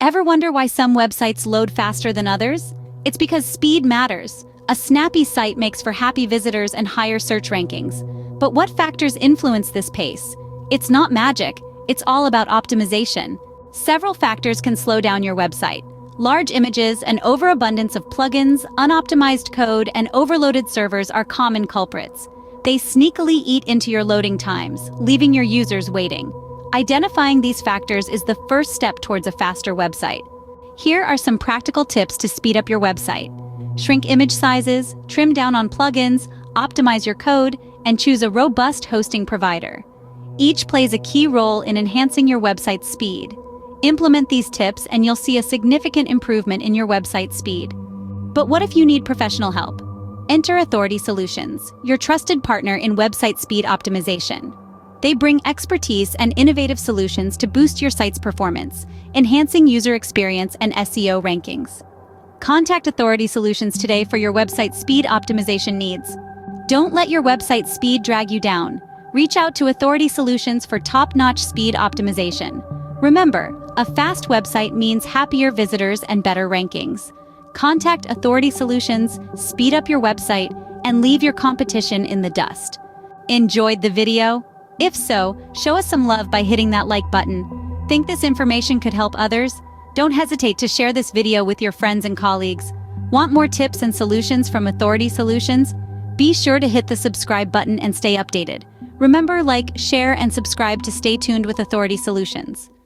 Ever wonder why some websites load faster than others? It's because speed matters. A snappy site makes for happy visitors and higher search rankings. But what factors influence this pace? It's not magic, it's all about optimization. Several factors can slow down your website. Large images, an overabundance of plugins, unoptimized code, and overloaded servers are common culprits. They sneakily eat into your loading times, leaving your users waiting. Identifying these factors is the first step towards a faster website. Here are some practical tips to speed up your website. Shrink image sizes, trim down on plugins, optimize your code, and choose a robust hosting provider. Each plays a key role in enhancing your website's speed. Implement these tips and you'll see a significant improvement in your website speed. But what if you need professional help? Enter Authority Solutions, your trusted partner in website speed optimization. They bring expertise and innovative solutions to boost your site's performance, enhancing user experience and SEO rankings. Contact Authority Solutions today for your website speed optimization needs. Don't let your website speed drag you down. Reach out to Authority Solutions for top-notch speed optimization. Remember, a fast website means happier visitors and better rankings. Contact Authority Solutions, speed up your website, and leave your competition in the dust. Enjoyed the video? If so, show us some love by hitting that like button. Think this information could help others? Don't hesitate to share this video with your friends and colleagues. Want more tips and solutions from Authority Solutions? Be sure to hit the subscribe button and stay updated. Remember, like, share, and subscribe to stay tuned with Authority Solutions.